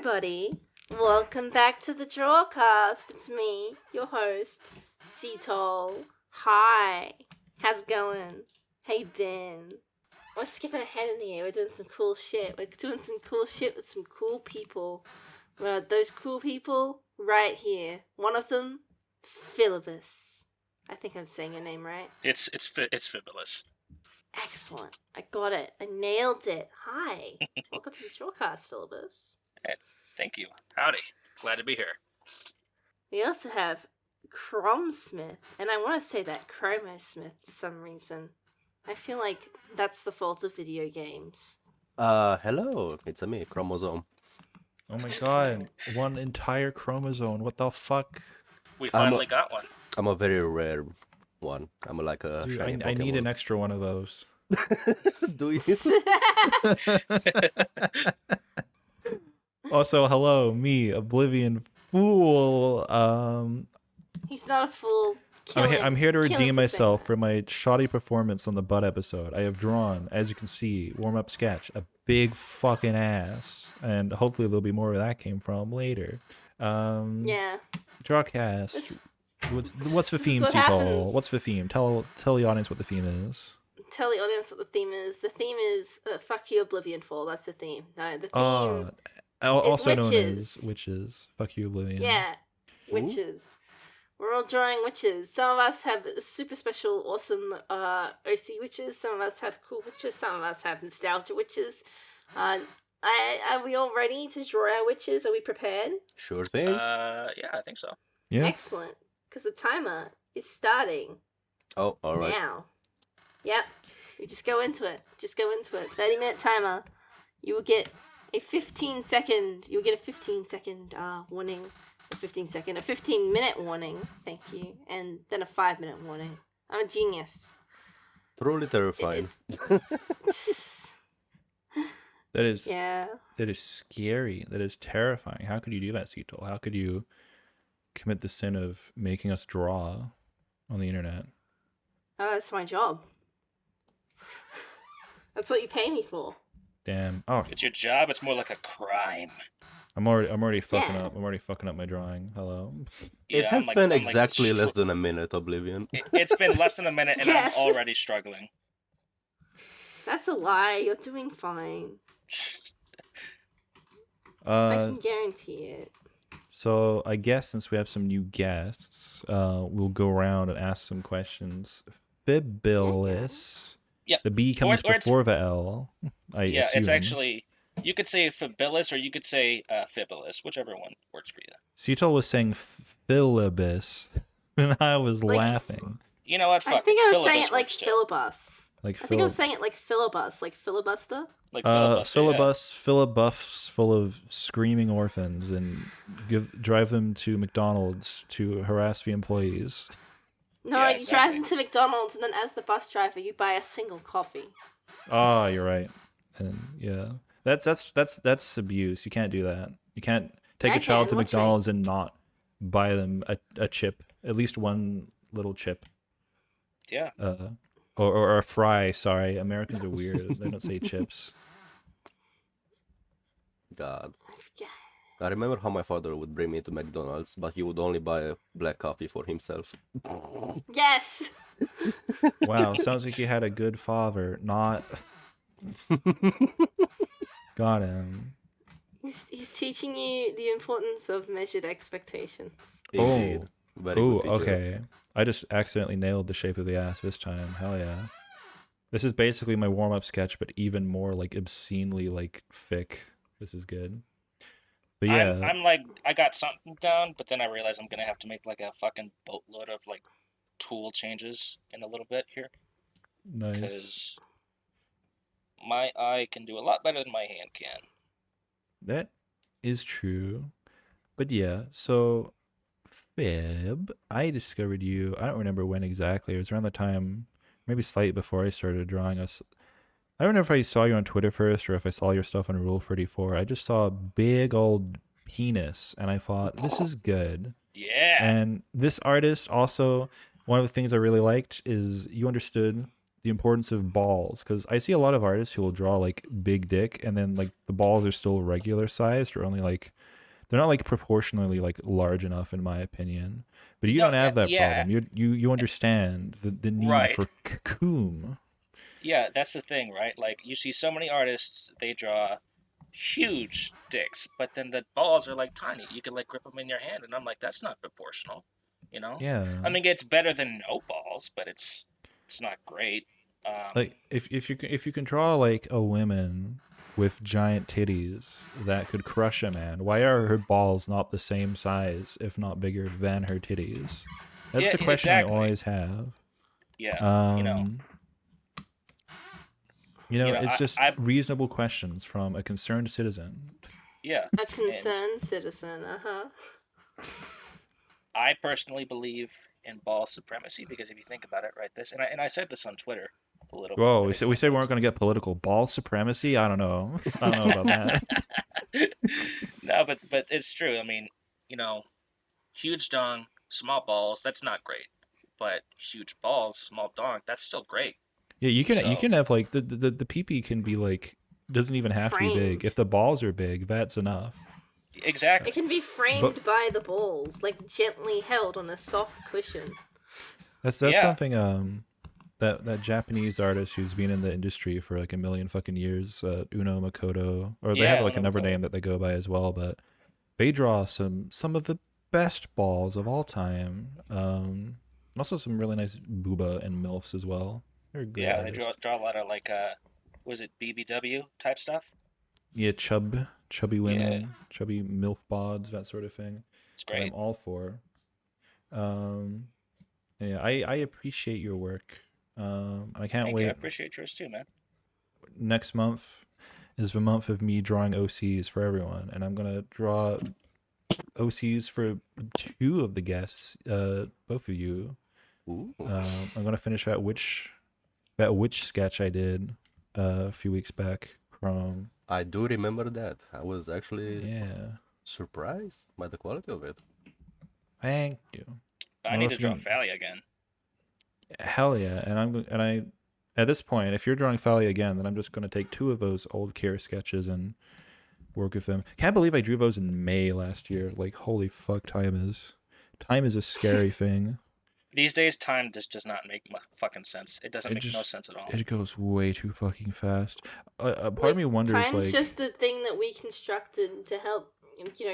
everybody. Welcome back to the Drawcast. It's me, your host, Cetol. Hi. How's it going? How you been? We're skipping ahead in the year. We're doing some cool shit. We're doing some cool shit with some cool people. Well, those cool people right here. One of them, Philibus. I think I'm saying your name right. It's Fibulous. Excellent. I got it. I nailed it. Hi. Welcome to the Drawcast, Philibus. Thank you. Howdy. Glad to be here. We also have Cromsmith, and I want to say that Chromosmith for some reason. I feel like that's the fault of video games. Hello, it's me, Chromosome. Oh my god, one entire chromosome. What the fuck? We finally got one. I'm a very rare one. I'm like a Dude, shiny I need Pokemon. an extra one of those. Do you? Also, hello, me, Oblivion Fool. He's not a fool. I'm here to redeem for saying myself that. for my shoddy performance on the butt episode. I have drawn, as you can see, warm-up sketch, a big fucking ass. And hopefully there'll be more where that came from later. Yeah. Drawcast. It's- What's the this is theme, what Cetol? happens. What's the theme? Tell the audience what the theme is. Tell the audience what the theme is. The theme is fuck you, Oblivion Fall. That's the theme. No, the theme. Also known witches. as witches. Fuck you, Oblivion. Yeah. Witches. We're all drawing witches. Some of us have super special, awesome OC witches. Some of us have cool witches. Some of us have nostalgia witches. Are we all ready to draw our witches? Are we prepared? Sure thing. Yeah, I think so. Yeah. Excellent. Because the timer is starting Oh, all right. now. Yep. You just go into it. 30-minute timer. You will get a 15-second. You will get a 15-second warning. A 15-minute warning. Thank you. And then a 5-minute warning. I'm a genius. Truly terrifying. That is Yeah. that is scary. That is terrifying. How could you do that, Cetol? How could you commit the sin of making us draw on the internet? Oh, that's my job. That's what you pay me for. Damn. Oh, It's your job. It's more like a crime. I'm already fucking Yeah. up. I'm already fucking up my drawing. Hello. It Yeah, has I'm been like exactly less than a minute, Oblivion. It's been less than a minute, and Yes. I'm already struggling. That's a lie. You're doing fine. I can guarantee it. So I guess since we have some new guests, we'll go around and ask some questions. Fibulous. Yeah. The B comes Or it's- before the L. I Yeah, it's assume. actually. You could say Fibulous, or you could say Fibulous, whichever one works for you. Cetol was saying Philibus, and I was Like- laughing. You know what? Fuck I think I was Philibus saying it like works too. filibus. Like I think I was saying it like filibus, like filibuster. Like filibuster, yeah. filibuffs full of screaming orphans, and drive them to McDonald's to harass the employees. No, Yeah, you drive exactly. into McDonald's and then as the bus driver you buy a single coffee. Oh, you're right. And yeah, that's abuse. You can't do that. You can't take I a child can, to what's right? McDonald's and not buy them a chip, at least one little chip. Yeah. Or a fry. Sorry, Americans are weird. They don't say chips. God. I forget. I remember how my father would bring me to McDonald's, but he would only buy a black coffee for himself. Yes. Wow, sounds like you had a good father. Not. Got him. He's teaching you the importance of measured expectations. Indeed. Very Oh, good teacher. okay. I just accidentally nailed the shape of the ass this time. Hell yeah. This is basically my warm-up sketch, but even more like obscenely like thick. This is good. But yeah, I'm like, I got something down, but then I realize I'm gonna have to make like a fucking boatload of like tool changes in a little bit here, nice. because my eye can do a lot better than my hand can. That is true. But yeah, so Fib, I discovered you. I don't remember when exactly. It was around the time, maybe slightly before I started drawing us. I don't know if I saw you on Twitter first or if I saw your stuff on Rule 34. I just saw a big old penis and I thought, this is good. Yeah. And this artist also, one of the things I really liked is you understood the importance of balls, because I see a lot of artists who will draw like big dick, and then like the balls are still regular sized, or only like they're not like proportionally like large enough, in my opinion. But you No, don't have that yeah, problem. You understand the need right. for cocoon. Yeah, that's the thing, right? Like you see so many artists, they draw huge dicks, but then the balls are like tiny. You can like grip them in your hand, and I'm like, that's not proportional, you know? Yeah. I mean, it's better than no balls, but it's not great. Like if you can draw like a woman with giant titties that could crush a man, why are her balls not the same size, if not bigger, than her titties? That's Yeah, the question exactly. I always have. Yeah, you know, Um, you know, it's I, just I reasonable questions from a concerned citizen. yeah, A concerned citizen, I personally believe in ball supremacy because if you think about it, right, and I said this on Twitter a little. Whoa, bit we ago, said we weren't going to get political. Ball supremacy? I don't know. I don't know about that. No, but it's true. I mean, you know, huge dong, small balls, that's not great. But huge balls, small dong, that's still great. Yeah, you So can have like the PP can be like doesn't even have to be big. Framed. If the balls are big, that's enough. exactly. It can be framed by the balls, like gently held on a soft cushion. That's Yeah. something that Japanese artist who's been in the industry for like a million fucking years, Uno Makoto, or they have Yeah, like Uno another Makoto. name that they go by as well, but they draw some of the best balls of all time. Also some really nice booba and milfs as well. They're a great Yeah, they artist. draw a lot of like was it BBW type stuff? Yeah, chubby Yeah, women, chubby milf bods, that sort of thing. it's That I'm great. all for. Um, yeah, I appreciate your work. And I can't Thank you. I wait. appreciate yours too, man. Next month is the month of me drawing OCs for everyone, and I'm gonna draw OCs for two of the guests, both of you. Ooh. I'm gonna finish that witch sketch I did a few weeks back from. I do remember that. I was actually Yeah, surprised by the quality of it. thank you. I I'm need to also draw gonna- Fally again. Hell yeah, and I at this point, if you're drawing Fally again, then I'm just gonna take two of those old Kira sketches and work with them. Can't believe I drew those in May last year. Like, holy fuck, time is a scary thing. These days, time just does not make fucking sense. It doesn't It make no just- sense at all. It goes way too fucking fast. A part of me wonders, Time's like, just the thing that we constructed to help,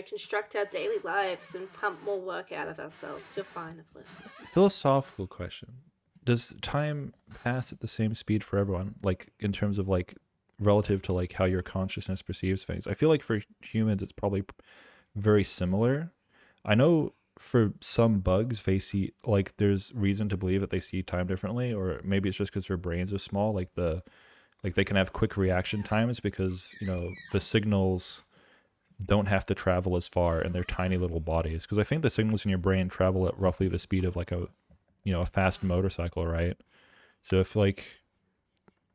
construct our daily lives and pump more work out of ourselves. You're fine, Uplift. philosophical question: does time pass at the same speed for everyone? Like, in terms of like relative to like how your consciousness perceives things. I feel like for humans, it's probably very similar. I know for some bugs, they see like there's reason to believe that they see time differently, or maybe it's just because their brains are small. Like they can have quick reaction times because the signals don't have to travel as far in their tiny little bodies. Because I think the signals in your brain travel at roughly the speed of like a fast motorcycle, right? So if like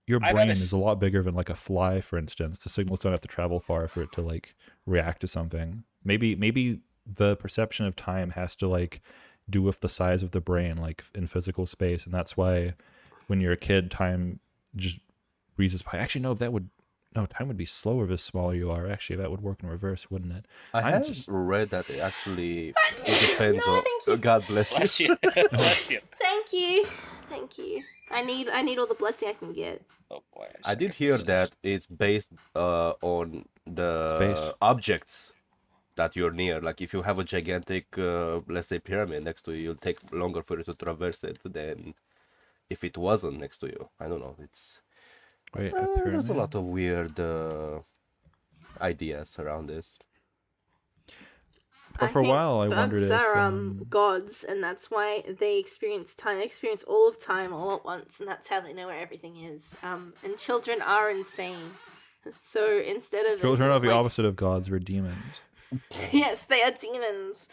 your I've brain had a is a lot bigger than like a fly, for instance, the signals don't have to travel far for it to like react to something. Maybe the perception of time has to like do with the size of the brain, like in physical space, and that's why when you're a kid, time just breezes by. Actually, time would be slower the smaller you are. Actually, that would work in reverse, wouldn't it? I I'm have just- read that it actually it depends No, on. thank you. God bless you. Bless you. Bless you. Thank you. Thank you. I need all the blessing I can get. Oh boy. I did hear that it's based on the Space. objects that you're near. Like if you have a gigantic, let's say, pyramid next to you, it'll take longer for you to traverse it than if it wasn't next to you. I don't know. It's Wait, a there's a pyramid? lot of weird ideas around this. But for a think while, I wondered bugs if are gods, and that's why they experience time. They experience all of time all at once, and that's how they know where everything is. And children are insane. So instead of children are the like- opposite of gods. We're demons. Yes, they are demons.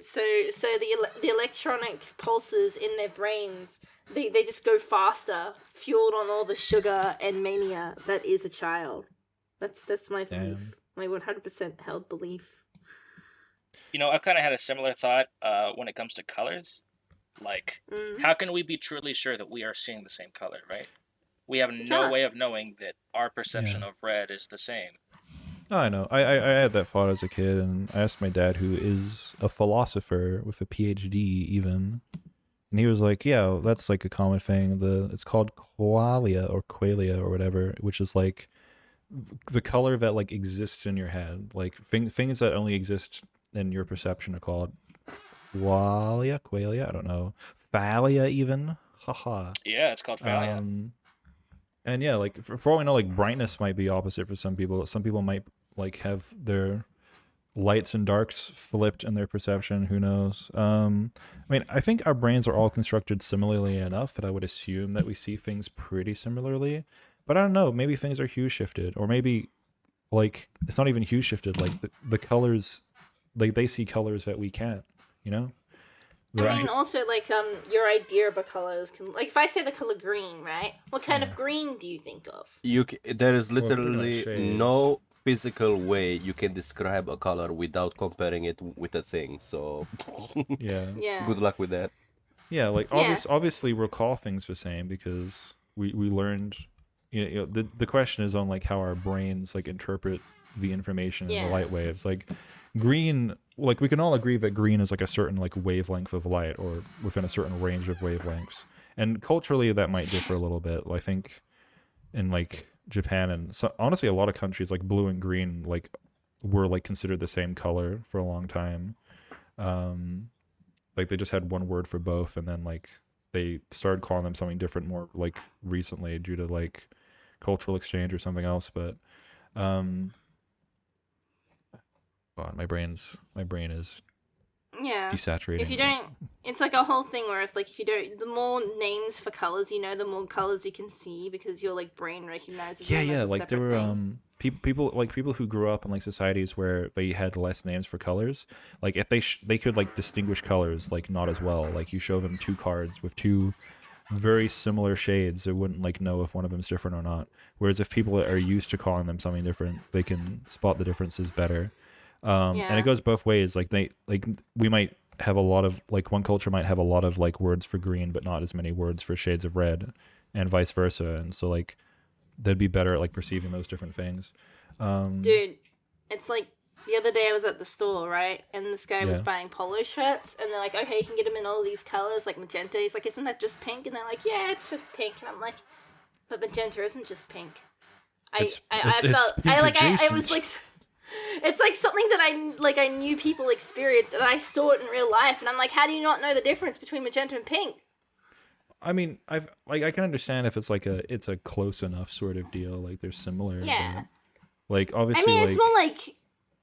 So the electronic pulses in their brains, they just go faster, fueled on all the sugar and mania that is a child. That's my belief. My 100% held belief. I've kind of had a similar thought when it comes to colors. Like, Mm. how can we be truly sure that we are seeing the same color, right? We have no can't. way of knowing that our perception Yeah. of red is the same. Oh, I know. I had that thought as a kid, and I asked my dad, who is a philosopher with a PhD, even, and he was like, "Yeah, that's like a common thing. It's called qualia or whatever, which is like the color that like exists in your head. Like things that only exist in your perception are called qualia. I don't know, phalia even. Haha. Yeah, it's called phalia. And yeah, like for all we know, like brightness might be opposite for some people. Some people might like have their lights and darks flipped in their perception. Who knows? I mean, I think our brains are all constructed similarly enough that I would assume that we see things pretty similarly. But I don't know. Maybe things are hue shifted, or maybe like it's not even hue shifted. Like the colors, like they see colors that we can't. You know? I mean, also, like, your idea of a colors can, like, if I say the color green, right? What kind of green do you think of? There is Well, pretty much literally shades. no physical way you can describe a color without comparing it with a thing. So Yeah. Yeah. good luck with that. Yeah, like Yeah. obviously we'll call things the same because we learned. You know, the question is on like how our brains like interpret the information in Yeah. the light waves. Like green, like we can all agree that green is like a certain like wavelength of light or within a certain range of wavelengths. And culturally that might differ a little bit. I think in like Japan and so honestly a lot of countries like blue and green like were like considered the same color for a long time. Like they just had one word for both, and then like they started calling them something different more like recently due to like cultural exchange or something else. But God, my brain is Yeah. desaturating. If you don't, it's like a whole thing where if you don't, the more names for colors you know, the more colors you can see because your like brain recognizes them as a like there separate were thing. people who grew up in like societies where they had less names for colors. Like if they could like distinguish colors like not as well. Like you show them two cards with two very similar shades, they wouldn't like know if one of them's different or not. Whereas if people are used to calling them something different, they can spot the differences better. And Yeah. it goes both ways. Like we might have a lot of like one culture might have a lot of like words for green, but not as many words for shades of red, and vice versa. And so like they'd be better at like perceiving those different things. Dude, it's like the other day I was at the store, right? And this guy was Yeah. buying polo shirts, and they're like, okay, you can get them in all these colors, like magenta. He's like, isn't that just pink? And they're like, yeah, it's just pink. And I'm like, but magenta isn't just pink. It's I pink it was adjacent. like, it's like something that I knew people experienced, and I saw it in real life, and I'm like, how do you not know the difference between magenta and pink? I mean, I can understand if it's like it's a close enough sort of deal, like they're similar. Yeah. But, like I obviously, mean, like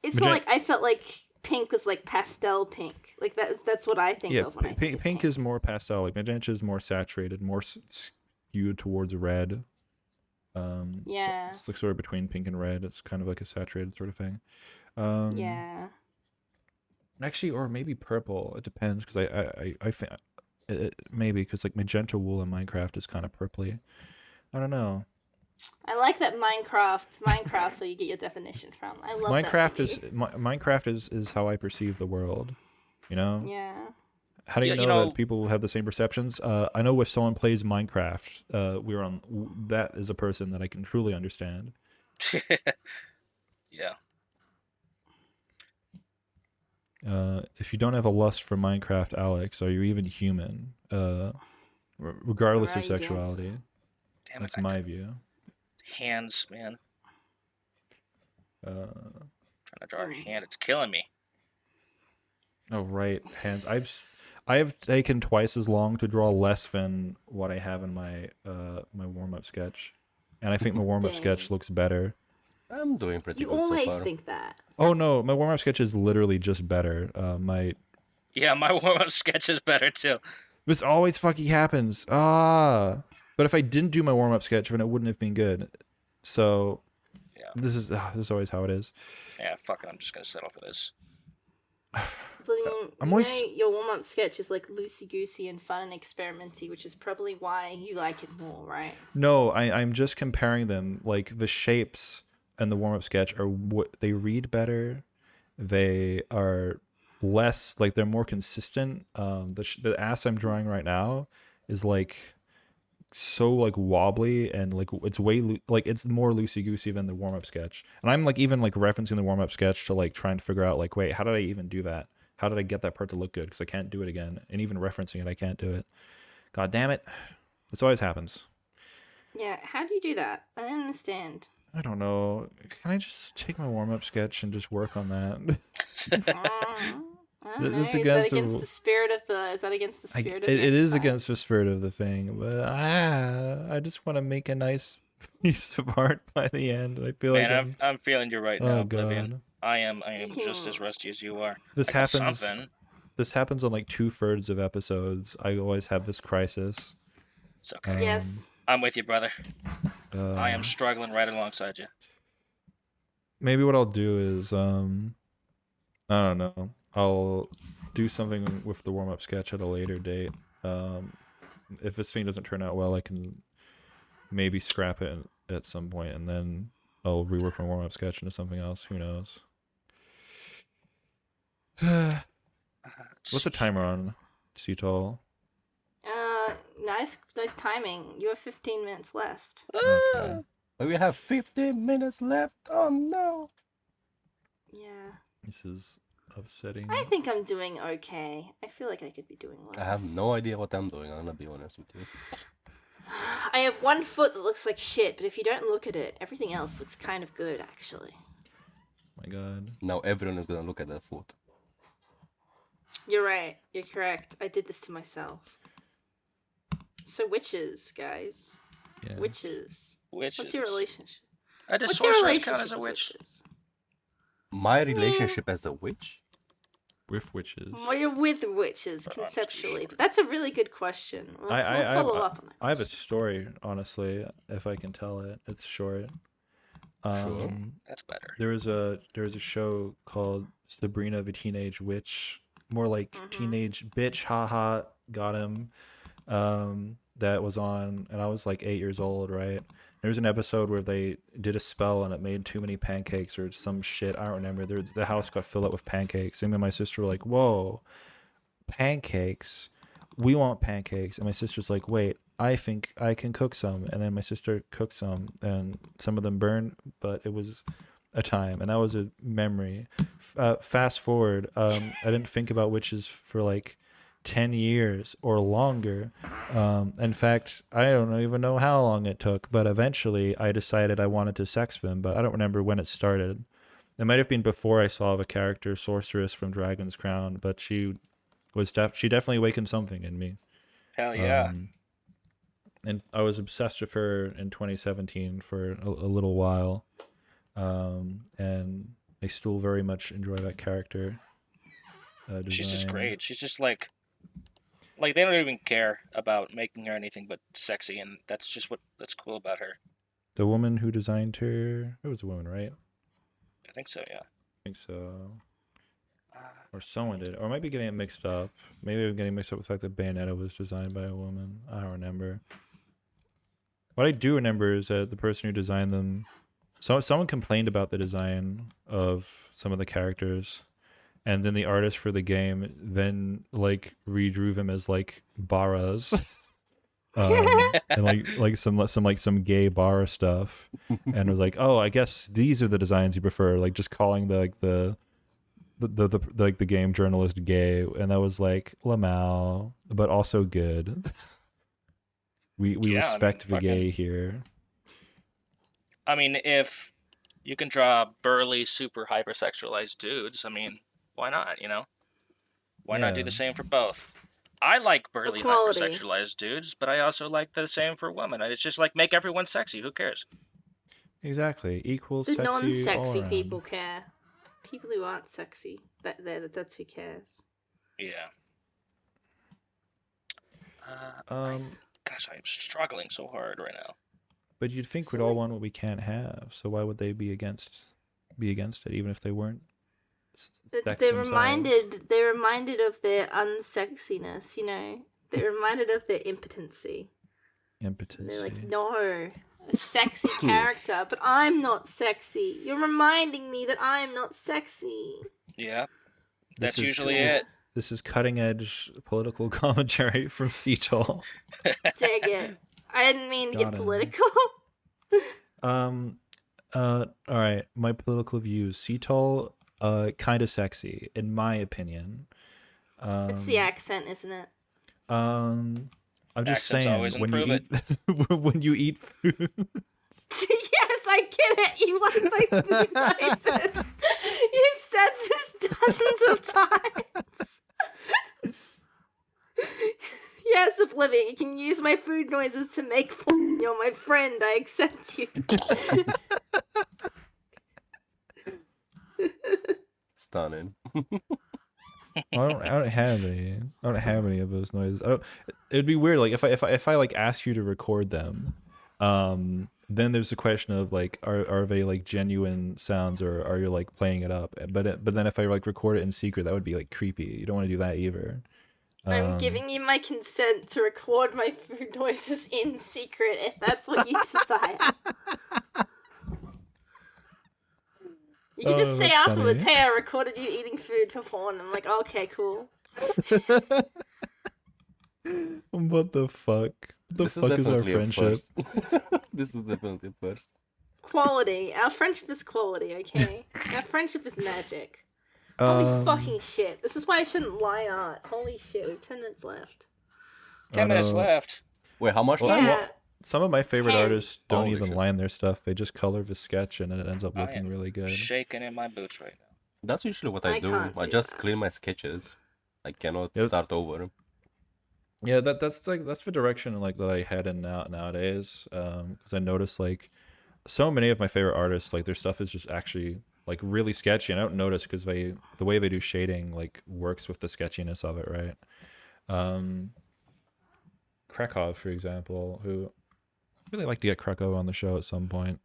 it's more like I felt like pink was like pastel pink. Like that's what I think yeah, of when I think of pink is more pastel. Like magenta is more saturated, more skewed towards red. Yeah. It's like sort of between pink and red. It's kind of like a saturated sort of thing. Yeah. Actually, or maybe purple. It depends because I think maybe because like magenta wool in Minecraft is kind of purpley. I don't know. I like that Minecraft's where you get your definition from. I love Minecraft that for you. Minecraft is how I perceive the world. You know. Yeah. How do you Yeah, know, you know- that people have the same perceptions? I know if someone plays Minecraft, that is a person that I can truly understand. Yeah. If you don't have a lust for Minecraft, Alex, are you even human? Regardless Or are of you dancing? sexuality. Damn it. That's my view. Hands, man. Uh, Trying to draw a hand. It's killing me. oh right, hands. I have taken twice as long to draw less than what I have in my my warm up sketch, and I think my warm up sketch Dang. looks better. I'm doing pretty You good so always far. think that. Oh no, my warm up sketch is literally just better. My Yeah, my warm-up sketch is better too. This always fucking happens. But if I didn't do my warm up sketch, then it wouldn't have been good. So Yeah. this is always how it is. Yeah, fuck it. I'm just gonna settle for this. But I'm you always- know, your warm-up sketch is like loosey-goosey and fun and experimenty, which is probably why you like it more, right? No, I'm just comparing them. Like the shapes and the warm up sketch are what they read better. They are less like they're more consistent. The ass I'm drawing right now is like so like wobbly and like it's like it's more loosey goosey than the warm up sketch. And I'm like even like referencing the warm up sketch to like try and figure out like, wait, how did I even do that? How did I get that part to look good? Because I can't do it again. And even referencing it, I can't do it. God damn it! This always happens. Yeah, how do you do that? I don't understand. I don't know. Can I just take my warm up sketch and just work on that? I don't know. It's Is that against the against ru- the spirit of the? Is that against the spirit of the It is exercise? against the spirit of the thing, but I just want to make a nice piece of art by the end. I feel like Man, I'm feeling you right now, oh Oblivion. god, I am You just as can- rusty as you are. this I got happens. something. This happens on like 2/3 of episodes. I always have this crisis. It's okay. Yes. I'm with you, brother. I am Um, struggling right alongside you. maybe what I'll do is I don't know. I'll do something with the warm up sketch at a later date. If this thing doesn't turn out well, I can maybe scrap it at some point, and then I'll rework my warm up sketch into something else. Who knows? What's the timer on CTOL? Nice timing. You have 15 minutes left. Okay. We have 15 minutes left. Oh no. Yeah. This is upsetting. I think I'm doing okay. I feel like I could be doing worse. I have no idea what I'm doing. I'm gonna be honest with you. I have one foot that looks like shit, but if you don't look at it, everything else looks kind of good, actually. My god. Now everyone is gonna look at that foot. You're right. You're correct. I did this to myself. So witches, guys. Yeah. Witches. Witches. What's your relationship? Does What's your sorceress relationship count as a with witch? witches? My relationship as a witch? With witches. Well, you're with witches Oh, I'm just conceptually, sure. but that's a really good question. We'll, I we'll follow have, up on that. I have a question. story, honestly, if I can tell it. It's short. Sure. That's better. There was a show called Sabrina the Teenage Witch, more like Mhm. teenage bitch, haha, got him. That was on, and I was like 8 years old, right? There was an episode where they did a spell and it made too many pancakes or some shit. I don't remember. The house got filled up with pancakes. And me and my sister were like, "Whoa, pancakes! We want pancakes." And my sister's like, "Wait, I think I can cook some." And then my sister cooked some, and some of them burned, but it was a time, and that was a memory. Fast forward, I didn't think about witches for like 10 years or longer. In fact, I don't even know how long it took, but eventually I decided I wanted to sex them, but I don't remember when it started. It might have been before I saw the character Sorceress from Dragon's Crown, but she definitely awakened something in me. Hell yeah. And I was obsessed with her in 2017 for a little while. And I still very much enjoy that character. She's just design. great. She's just like they don't even care about making her anything but sexy, and that's just that's cool about her. The woman who designed her, it was a woman, right? I think so, yeah. I think so. Or someone did. Or I might be getting it mixed up. Maybe I'm getting mixed up with the fact that Bayonetta was designed by a woman. I don't remember. What I do remember is that the person who designed them, someone complained about the design of some of the characters, and then the artist for the game then like redrew them as like Barras. And like some gay bar stuff, and was like, "Oh, I guess these are the designs you prefer." Like just calling the game journalist gay, and that was like Lamau, but also good. We Yeah, respect the fucking- gay here. I mean, if you can draw burly, super hypersexualized dudes, I mean, why not, you know? Why not do Yeah. the same for both? I like burly, Equality. hypersexualized dudes, but I also like the same for women. And it's just like, make everyone sexy. Who cares? Exactly, equal The sexy. all non-sexy around. people care. People who aren't sexy, that's who cares. Yeah. Nice. Gosh, I'm struggling so hard right now. But you'd think So we'd all like- want what we can't have. So why would they be against it, even if they weren't? It's, sex they're themselves? reminded of their unsexiness, you know. They're reminded of their impotency. Impotency. They're like, no, a sexy character, but I'm not sexy. You're reminding me that I'm not sexy. Yeah. That's is usually cool. it. This is cutting edge political commentary from Seattle. Dang it. I didn't mean to get Got him. political. All right. My political views. Seattle, kind of sexy, in my opinion. It's the accent, isn't it? I'm just Accents saying always when you improve eat when you eat food. Yes, I get it. You like my food noises. You've said this dozens of times. Yes, Oblivion, you can use my food noises to make fun. You're my friend. I accept you. Stunning. I don't have any. I don't have any of those noises. It'd be weird. Like if I like ask you to record them, then there's the question of like, are they like genuine sounds or are you like playing it up? But then if I like record it in secret, that would be like creepy. You don't want to do that either. I'm giving you my consent to record my food noises in secret if that's what you desire. You can just say that's afterwards, funny. hey, I recorded you eating food for porn. I'm like, okay, cool. What the fuck? What the This is fuck is our definitely a friendship? first. This is definitely a first. Quality. Our friendship is quality, okay? Our friendship is magic. Holy fucking shit. This is why I shouldn't lie art. Holy shit, we have 10 minutes left. 10 minutes no. left. Wait, how much Well, time? Yeah. Some of my favorite 10. artists don't Holy even shit. line their stuff. They just color the sketch and it ends up I looking am really good. Shaking in my boots right now. That's usually what I I do. can't I do just that. clean my sketches. I cannot Yep. start over. Yeah, that's the direction like that I head in nowadays. Because I noticed like so many of my favorite artists, like their stuff is just actually like really sketchy, and I don't notice because the way they do shading like works with the sketchiness of it, right? Krakow, for example, who I'd really like to get Krakow on the show at some point.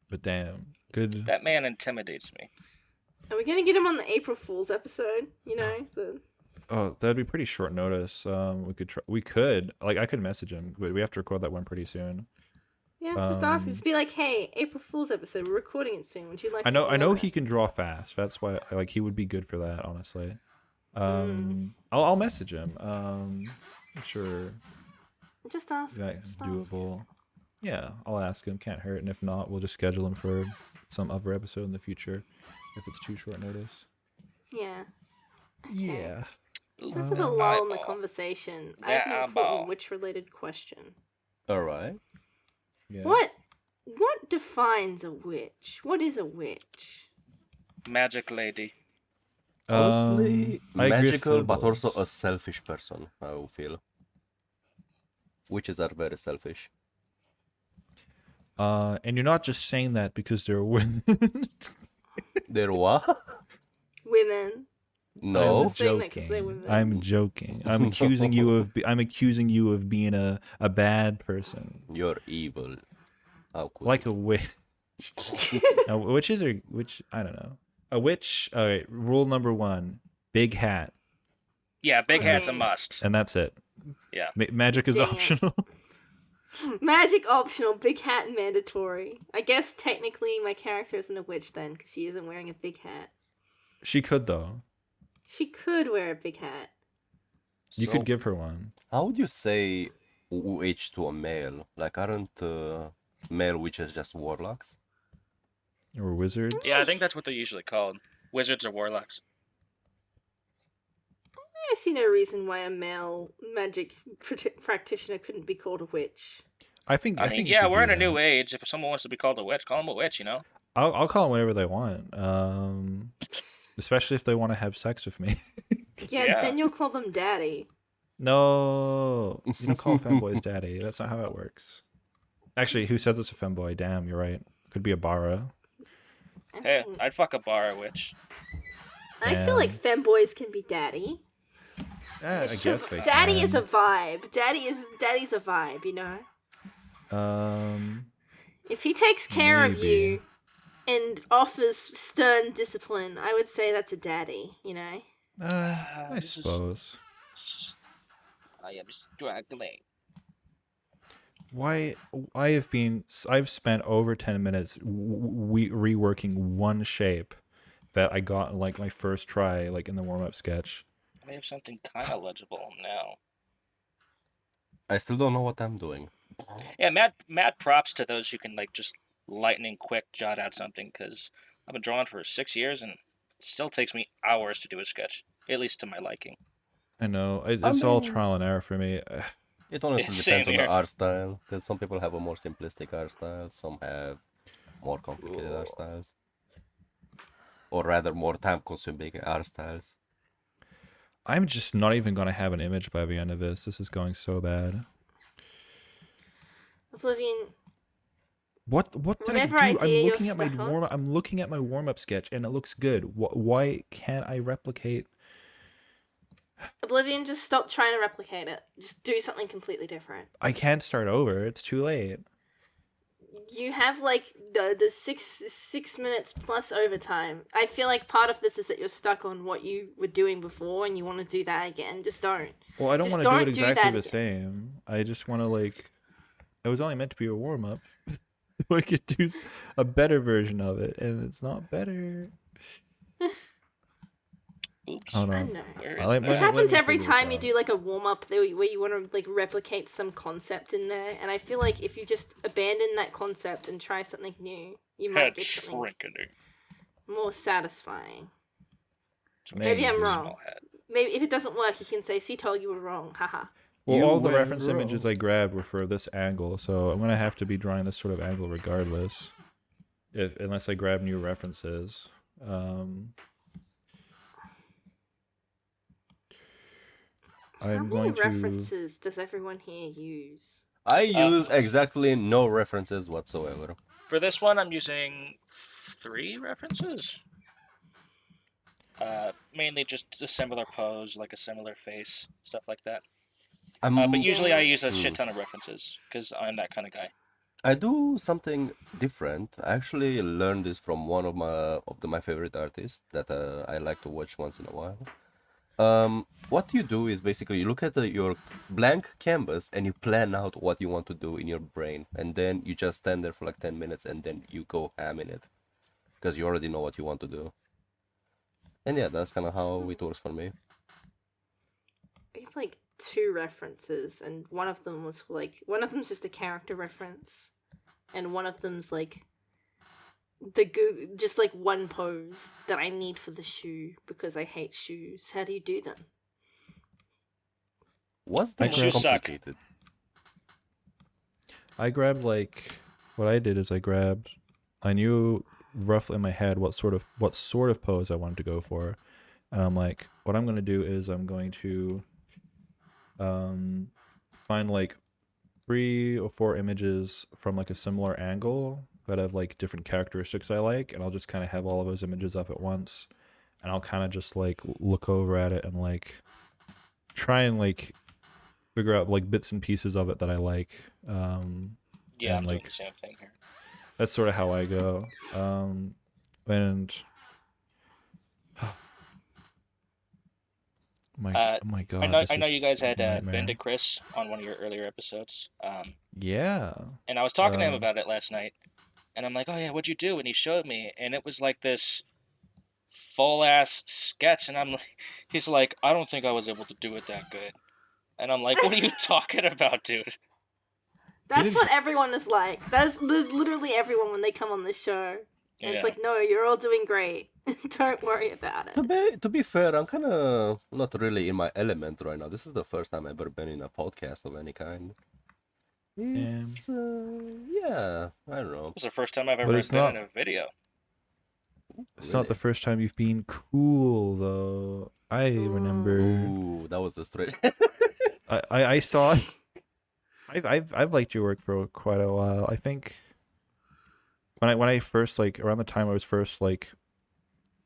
But damn, good. That man intimidates me. Are we gonna get him on the April Fool's episode? You know, the Oh, that'd be pretty short notice. We could like I could message him, but we have to record that one pretty soon. yeah, just ask. Just be like, hey, April Fool's episode. We're recording it soon. Would you like? I know to he can draw fast. That's why like he would be good for that, honestly. I'll message him. I'm sure Just ask. that's Just ask. doable. Yeah, I'll ask him. Can't hurt. And if not, we'll just schedule him for some other episode in the future if it's too short notice. Yeah. Yeah. Since there's a lull in the eyeball. conversation, I That have an eyeball. important witch-related question. Alright. Yeah. What defines a witch? What is a witch? Magic lady. Mostly I agree with magical, but Philbos. also a selfish person, I will feel. Witches are very selfish. And you're not just saying that because they're women. They're what? Women. No. just saying that 'cause they're women. I'm joking. I'm accusing you of being a bad person, You're evil. How could like a witch. Witches are which I don't know. A witch. All right. Rule number 1: big hat, Yeah, big hat's a Okay. must. and that's it. Yeah. Magic is Damn. optional. Magic optional, big hat mandatory. I guess technically my character isn't a witch then, because she isn't wearing a big hat. She could though. She could wear a big hat. You So, could give her one. how would you say witch to a male? Like, aren't male witches just warlocks? Or wizard. Yeah, I think that's what they're usually called. Wizards or warlocks. I see no reason why a male magic practitioner couldn't be called a witch. I think. I mean, think you yeah, could we're in do a new that. age. If someone wants to be called a witch, call them a witch, you know? I'll call them whatever they want. Especially if they want to have sex with me. Yeah, Yeah. then you'll call them daddy. No, you don't call femboys daddy. That's not how it works. Actually, who said this a femboy? Damn, you're right. Could be a bara. I Hey, mean, I'd fuck a bar witch. I feel like femboys can be daddy. Yeah, I It's guess just- they daddy is a can. vibe. Daddy's a vibe, you know. If he takes care of Maybe. you and offers stern discipline, I would say that's a daddy, you know. I this is- suppose. I am struggling. Why I've spent over 10 minutes reworking one shape that I got in, like my first try, like in the warm up sketch. I have something kind of legible now. I still don't know what I'm doing. Yeah, mad props to those who can like just lightning quick jot out something, because I've been drawing for 6 years and it still takes me hours to do a sketch, at least to my liking. I know it's all mean- trial and error for me. It honestly Same depends on the here. art style, because some people have a more simplistic art style, some have more complicated art styles, or rather more time-consuming art styles. I'm just not even gonna have an image by the end of this. This is going so bad. Oblivion, What did Whatever I do? idea you're I'm stuck on. I'm looking at my warm up sketch and it looks good. Why can't I replicate? Oblivion, just stop trying to replicate it. Just do something completely different. I can't start over. It's too late. You have like the six minutes plus overtime. I feel like part of this is that you're stuck on what you were doing before and you want to do that again. Just don't. Well, I don't Just want to do don't it do exactly that the again. same. I just want to like. It was only meant to be a warm up. I could do a better version of it, and it's not better. Oops. I don't I know. know. Where I is like that? This Let happens me every figure this time you out. do like a warm up where you want to like replicate some concept in there, and I feel like if you just abandon that concept and try something new, you might Head get something shrinking. more satisfying. Maybe I'm Maybe. wrong. Small head. Maybe if it doesn't work, you can say, "See, told you were wrong." Haha. Well, You all the were reference wrong. images I grabbed were for this angle, so I'm gonna have to be drawing this sort of angle regardless, unless I grab new references. How I'm many going to. references does everyone here use? I use exactly no references whatsoever. For this one, I'm using 3 references. Mainly just a similar pose, like a similar face, stuff like that. But usually I use a shit ton of references, because I'm that kind of guy. I do something different. I actually learned this from one of my favorite artists that I like to watch once in a while. What you do is basically you look at your blank canvas and you plan out what you want to do in your brain, and then you just stand there for like 10 minutes and then you go ham in it because you already know what you want to do. And yeah, that's kind of how it works for me. I have like 2 references, and one of them's just a character reference, and one of them's like just like one pose that I need for the shoe because I hate shoes. How do you do them? What's the I most shoes suck. complicated? I grabbed what I did is I knew roughly in my head what sort of pose I wanted to go for, and I'm like, what I'm gonna do is I'm going to find like 3 or 4 images from like a similar angle that have like different characteristics I like, and I'll just kind of have all of those images up at once, and I'll kind of just like look over at it and like try and like figure out like bits and pieces of it that I like. Yeah, And, I'm doing like, the same thing here. That's sort of how I go. And oh my god, I know this you is guys a had nightmare. been to Chris on one of your earlier episodes. Yeah. And I was talking to him Um, about it last night, and I'm like, "Oh yeah, what'd you do?" And he showed me, and it was like this full ass sketch, and I'm like, he's like, "I don't think I was able to do it that good," and I'm like, "What are you talking about, dude?" That's didn't- what everyone is like. There's literally everyone when they come on this show. And it's like, no, you're all doing great. Don't worry about it. To be fair, I'm kind of not really in my element right now. This is the first time I've ever been in a podcast of any kind. It's, yeah, I don't know. This is the first time I've But ever it's been not- in a video. It's not the first time you've been cool though. I remember Ooh, that was a stretch. I saw I've liked your work for quite a while. I think when I first like around the time I was first like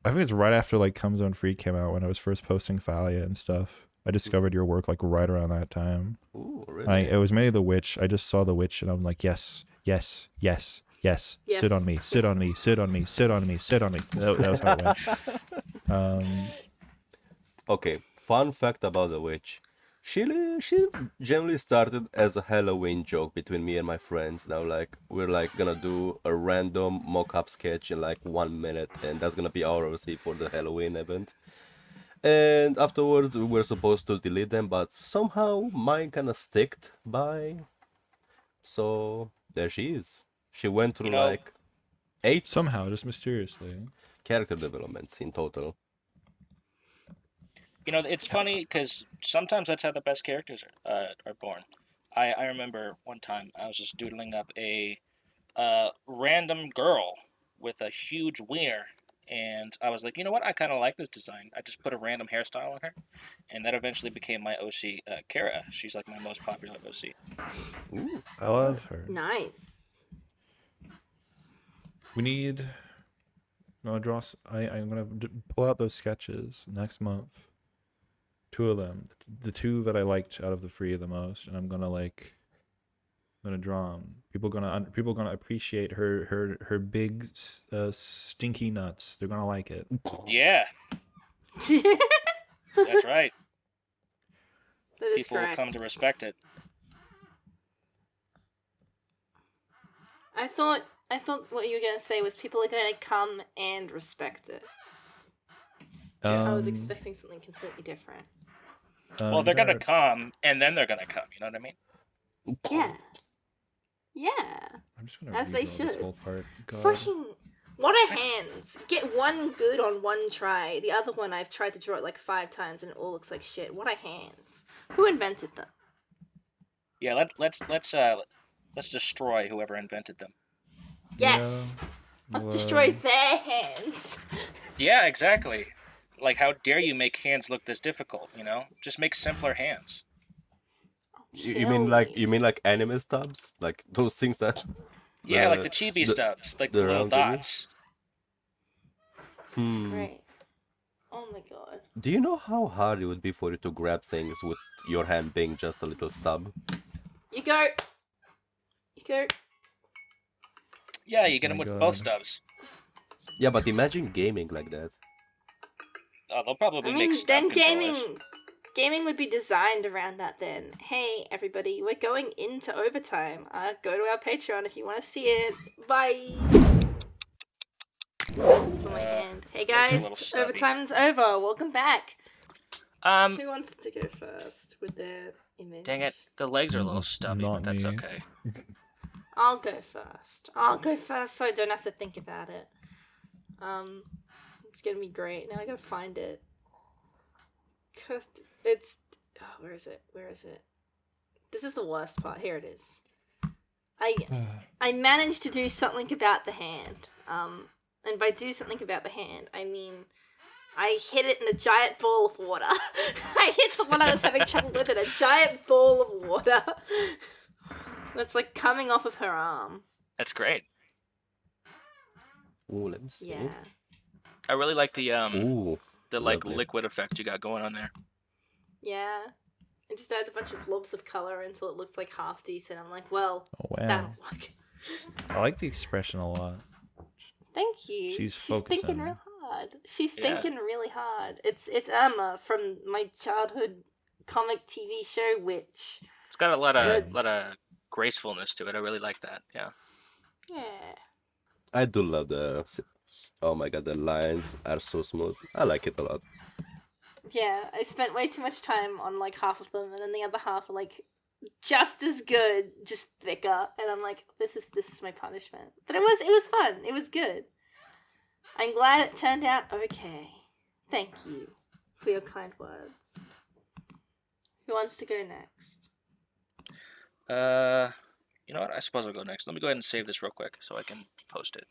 I think it's right after like Come Zone Free came out when I was first posting Thalia and stuff. I discovered your work like right around that time. Ooh, really? It was mainly The Witch. I just saw The Witch and I'm like, yes. Sit on me, sit on me, sit on me, sit on me, sit on me. That was how it went. Okay, fun fact about The Witch. She generally started as a Halloween joke between me and my friends. Now, like, we're like gonna do a random mock-up sketch in like 1 minute, and that's gonna be our OC for the Halloween event. And afterwards, we were supposed to delete them, but somehow mine kind of sticked by. So there she is. She went through You know- like 8 Somehow, just mysteriously. character developments in total. You know, it's funny because sometimes that's how the best characters are born. I remember one time I was just doodling up a random girl with a huge wiener, and I was like, you know what? I kind of like this design. I just put a random hairstyle on her, and that eventually became my OC, Kara. She's like my most popular OC. Ooh. I love her. Nice. We need. No, Dross. I'm gonna pull out those sketches next month. 2 of them, the 2 that I liked out of the 3 the most, and I'm gonna draw them. People gonna appreciate her big stinky nuts. They're gonna like it. Yeah, That that's right. is People will correct. come to respect it. I thought what you were gonna say was people are gonna come and respect it. I was Um, expecting something completely different. Well, they're gonna there- come, and then they're gonna come. You know what I mean? Yeah. Yeah. I'm just gonna as they redraw this should. whole part. God. Fucking. What are hands? Get one good on one try. The other one I've tried to draw it like 5 times and it all looks like shit. What are hands? Who invented them? Yeah. Let's destroy whoever invented them. Yes. Yeah, Let's well, destroy their hands. Yeah, exactly. Like, how dare you make hands look this difficult? You know, just make simpler hands. You mean like anime stubs? Like those things that Yeah, like The- the chibi the- stubs, like the the little round thingy? dots. That's Hmm. great. Oh my god. Do you know how hard it would be for you to grab things with your hand being just a little stub? You go. You go. Yeah, you get My them with God. both stubs. Yeah, but imagine gaming like that. They'll probably I make mean, stub then controllers. gaming would be designed around that then. Hey, everybody, we're going into overtime. Go to our Patreon if you want to see it. Bye. For my hand. Hey looks a guys, little stubby. overtime's over. Welcome back. Um, Who wants to go first with their image? dang it, the legs are a little stubby, Not but that's me. okay. I'll go first. I'll go first so I don't have to think about it. It's gonna be great. Now I gotta find it. Cause it's... Oh, where is it? Where is it? This is the worst part. Here it is. I managed to do something about the hand. And by do something about the hand, I mean I hit it in a giant ball of water. I hit the one I was having trouble with in a giant ball of water. That's like coming off of her arm. That's great. Ooh, let me see. Yeah. I really like the Ooh. like lovely. liquid effect you got going on there. Yeah. I just add a bunch of blobs of color until it looks like half decent. I'm like, well, Oh wow. that'll work. I like the expression a lot. Thank you. She's thinking focusing. real hard. She's Yeah. thinking really hard. It's Irma from my childhood comic TV show Witch. It's got a lot Good. of gracefulness to it. I really like that. Yeah. Yeah. I do love the. Oh my god, the lines are so smooth. I like it a lot. Yeah, I spent way too much time on like half of them, and then the other half are like just as good, just thicker. And I'm like, this is my punishment. But it was fun. It was good. I'm glad it turned out okay. Thank you for your kind words. Who wants to go next? You know what? I suppose I'll go next. Let me go ahead and save this real quick so I can post it.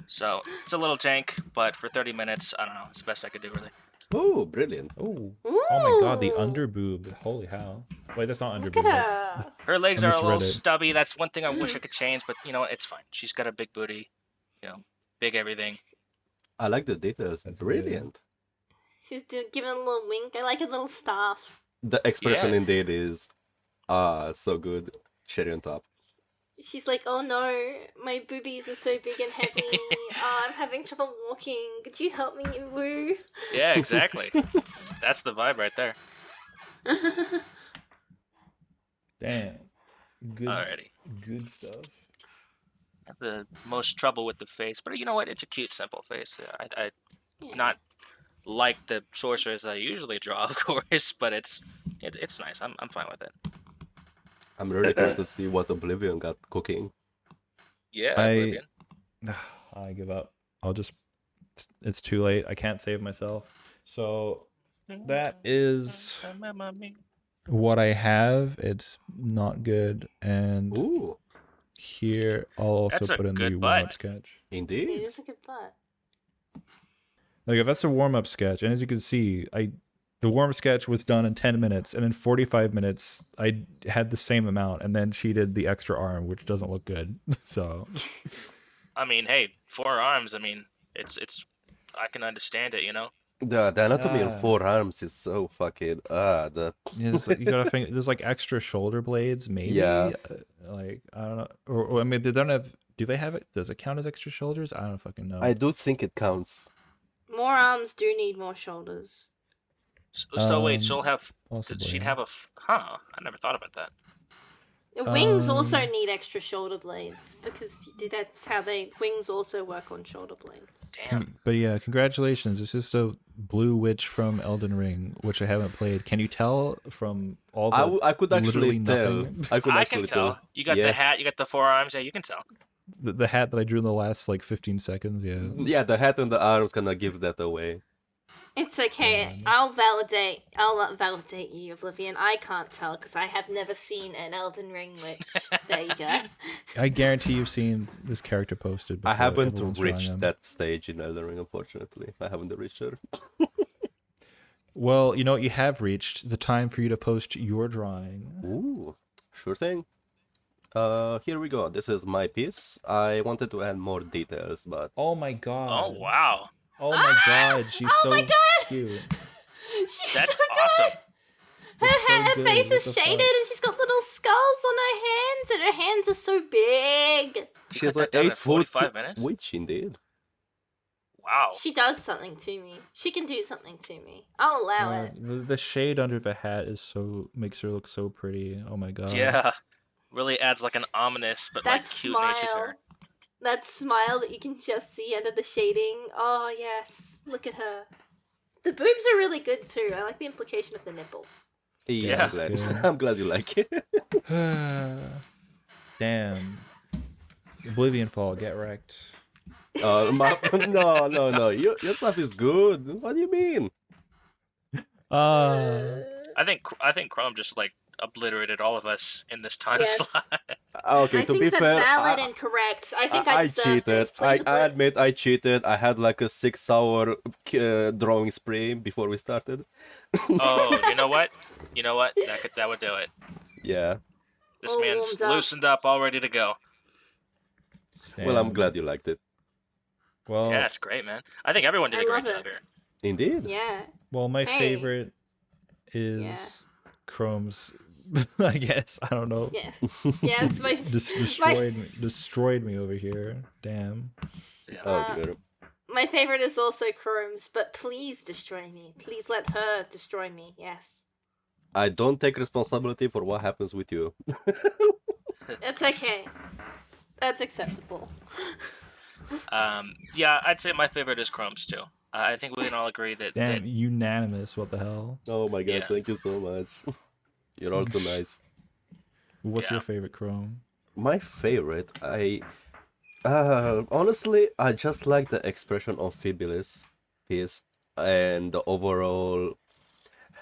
So it's a little jank, but for 30 minutes, I don't know. It's the best I could do, really. Oh, brilliant. Oh. Ooh. Oh my god, the under boob. Holy hell. Wait, that's not under Look boob. at That's... her. Her legs I are a little misread it. stubby. That's one thing I wish I could change, but you know, it's fine. She's got a big booty, you know, big everything. I like the details. That's Brilliant. She's giving a little wink. I like a little staff. The expression Yeah. indeed is so good. Cherry on top. She's like, oh no, my boobies are so big and heavy. I'm having trouble walking. Could you help me, woo? Yeah, exactly. That's the vibe right there. Damn. Good. Alrighty. Good stuff. I have the most trouble with the face, but you know what? It's a cute, simple face. It's not like the sorcerers I usually draw, of course, but it's nice. I'm fine with it. I'm really curious to see what Oblivion got cooking. Yeah, I- Oblivion. I give up. I'll just. It's too late. I can't save myself. So that is what I have. It's not good, and Ooh, here I'll also That's a put in the good warm-up butt. sketch. It indeed. is a good butt. Like if that's a warm-up sketch, and as you can see, the warm sketch was done in 10 minutes, and in 45 minutes I had the same amount, and then she did the extra arm, which doesn't look good. So I mean, hey, 4 arms. I mean, it's. I can understand it, you know. The anatomy of Ah. 4 arms is so fucking the you gotta think there's like extra shoulder blades, maybe. Yeah. Like I don't know, or I mean they don't have. Do they have it? Does it count as extra shoulders? I don't fucking know. I do think it counts. More arms do need more shoulders. So wait, she'll have. Possibly. She'd have a. Huh? I never thought about that. The wings also Um, need extra shoulder blades because that's how wings also work on shoulder blades. Damn. But yeah, congratulations. This is the Blue Witch from Elden Ring, which I haven't played. Can you tell from all the I could actually literally tell. nothing? I could I actually can tell. You got Yeah. the hat. You got the 4 arms. Yeah, you can tell. the hat that I drew in the last like 15 seconds? Yeah. Yeah, the hat and the arms kind of gives that away. It's okay. I'll validate you, Oblivion. I can't tell because I have never seen an Elden Ring witch. There you go. I guarantee you've seen this character posted before. I haven't Everyone's drawing reached them. that stage in Elden Ring, unfortunately. I haven't reached it. Well, you know what you have reached? The time for you to post your drawing. Ooh, sure thing. Here we go. This is my piece. I wanted to add more details, but Oh my god. Oh wow, Oh my god, she's Oh so my God! cute. She's that's so good. awesome. Her, It's so her good, face what is the shaded fuck? and she's got little skulls on her hands and her hands are so big. she's cut like that down in 8 foot 45 minutes? witch indeed. Wow. She does something to me. She can do something to me. I'll allow it. The shade under the hat is makes her look so pretty. Oh my god. Yeah, really adds like an ominous but That like cute nature to smile. her. That smile that you can just see under the shading. Oh, yes. Look at her. The boobs are really good too. I like the implication of the nipple. Yeah, Yeah. I'm glad. Good. I'm glad you like it. Damn. Oblivion Fall, get wrecked. No. Your stuff is good. What do you mean? I think Chrome just like obliterated all of us in this time Yes. slot. Okay, I to be think that's fair, valid and correct. I think I deserve cheated. this. I Please admit I cheated. I had like a 6-hour drawing spree before we started. Oh, you know what? That would do it. Yeah. This All man's warmed up. loosened up, all ready to go. Well, I'm Damn. glad you liked it. Well, Yeah, it's great, man. I think everyone did I a great love job it. here. Indeed. Yeah. well, my Hey. favorite is Yeah. Chrome's. I guess I don't know. Yes. Yes. My, Destroyed me over here. Damn. Yeah. Oh dear. my favorite is also Chrome's, but please destroy me. Please let her destroy me. Yes. I don't take responsibility for what happens with you. It's okay. That's acceptable. Yeah, I'd say my favorite is Chrome's too. I think we can all agree that, Damn, unanimous. What the hell? Oh my god, Yeah. thank you so much. You're all too nice. What's Yeah. your favorite Chrome? My favorite, honestly, I just like the expression on Fibilis piece and the overall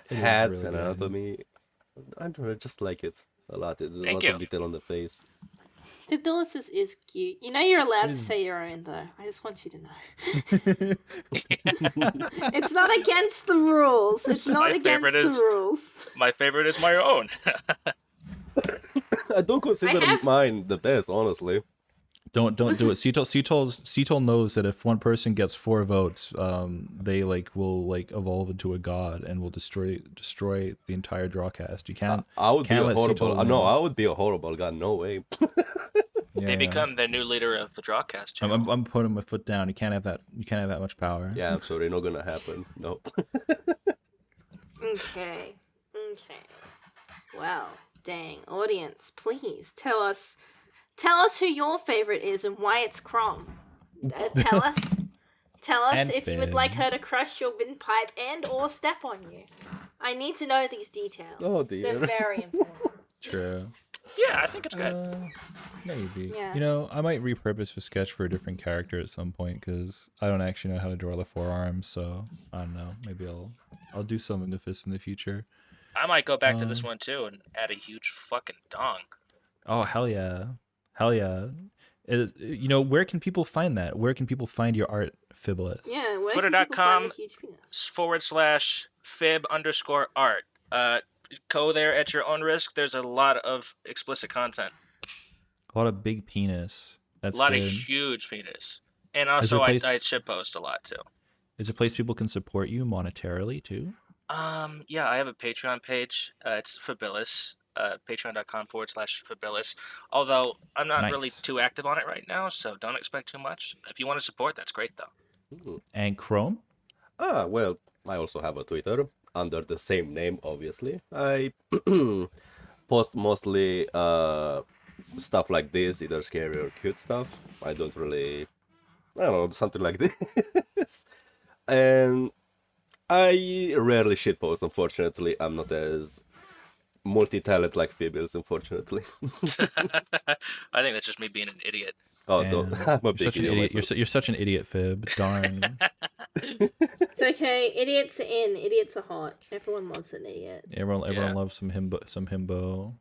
It is hat really and good. anatomy. I don't know, just like it a lot. There's a Thank lot you. of detail on the face. Fidelis is cute. You know you're allowed to is- say your own though. I just want you to know. It's not against the rules. It's not My against favorite the is- rules. my favorite is my own. I don't consider have- mine the best, honestly. Don't do it. Cetol knows that if one person gets 4 votes, they will evolve into a god and will destroy the entire drawcast. You can't. I would be Can't a let horrible. Cetol No, win. I would be a horrible god. No way. Yeah, They become the new leader of the Drawcast channel. I'm putting my foot down. You can't have that. You can't have that much power. Yeah, I'm sorry, not gonna happen. Nope. Okay. Okay. Well, dang. Audience, please tell us who your favorite is and why it's Crom. Tell us And if you would like Finn. her to crush your windpipe and or step on you. I need to know these details. Oh, They're dear. very important. True. Yeah, I think it's good. Maybe. Yeah. You know, I might repurpose the sketch for a different character at some point because I don't actually know how to draw the forearms. So I don't know. Maybe I'll do something with this in the future. I might go back to this one too and add a huge fucking dong. Oh hell yeah, hell yeah! You know, where can people find that? Where can people find your art, Fibulous? Yeah, where can people Twitter.com find a huge penis? /fib_art. Go there at your own risk. There's a lot of explicit content. A lot of big penis. That's a lot good. of huge penis. And Is there also, a place- I shitpost a lot too. Is it a place people can support you monetarily too? Yeah, I have a Patreon page. It's Fabilis. Patreon.com/Fabilis. Although I'm not really Nice. too active on it right now, so don't expect too much. If you want to support, that's great though. And Chrome? Well, I also have a Twitter under the same name, obviously. I post mostly stuff like this, either scary or cute stuff. I don't know, something like this. And I rarely shitpost, unfortunately. I'm not as multi-talent like Fables, unfortunately. I think that's just me being an idiot. Oh, And don't. I'm a you're big such an idiot. idiot. myself. You're such an idiot, Fib. Darn. It's okay. Idiots are in. Idiots are hot. Everyone loves an idiot. Everyone Yeah. loves some himbo. Himbo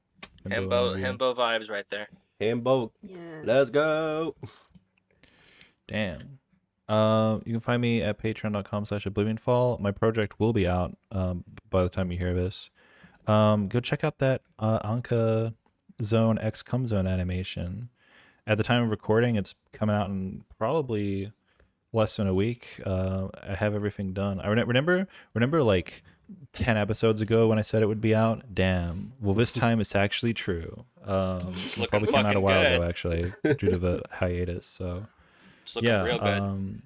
energy. vibes right there. Himbo, Yeah. let's go. Damn. You can find me at patreon.com/oblivionfall. My project will be out by the time you hear this. Go check out that Anka Zone X Come Zone animation. At the time of recording, it's coming out in probably less than a week. I have everything done. I remember like 10 episodes ago when I said it would be out. Damn. Well, this time it's actually true. It looking probably came out a fucking while ago, good. actually, due to the hiatus. So It's looking yeah, real good.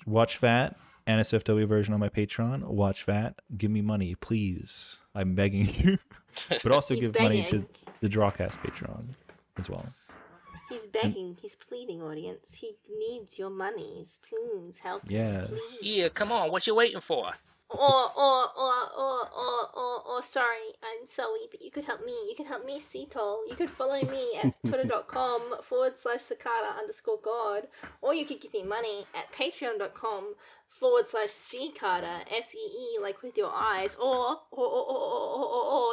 watch that NSFW version on my Patreon. Watch that. Give me money, please. I'm begging you. But also He's give money to begging. the Drawcast Patreon as well. He's begging. He's pleading, audience. He needs your monies. Please help Yeah. him. Please. Yeah, come on. What you waiting for? Or, sorry, I'm sorry, but you could help me. You can help me, Cetol. You could follow me at twitter.com/Sakata_God. Or you could give me money at patreon.com/Seecarter, SEE, like with your eyes. Or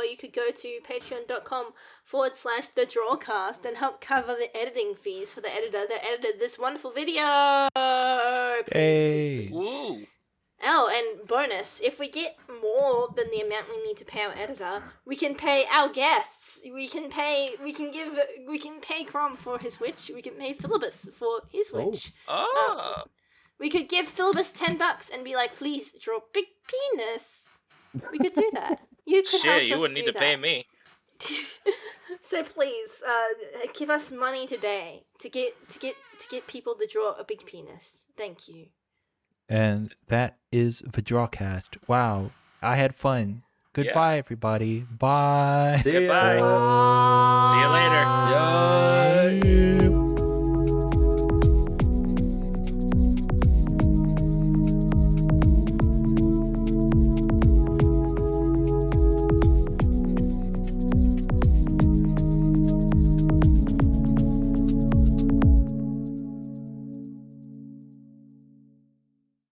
you could go to patreon.com/The Drawcast and help cover the editing fees for the editor that edited this wonderful video. Please. Woo! Oh, and bonus, if we get more than the amount we need to pay our editor, we can pay our guests. We can pay Crom for his witch. We can pay Philibus for his Oh. witch. Oh. We could give Philibus $10 and be like, please draw big penis. We could do that. You could help Shit, you us wouldn't do need to pay that. me. So please, give us money today to get people to draw a big penis. Thank you. And that is the Drawcast. Wow. I had fun. Goodbye, everybody. Bye. See ya. Goodbye. See you later. Yay.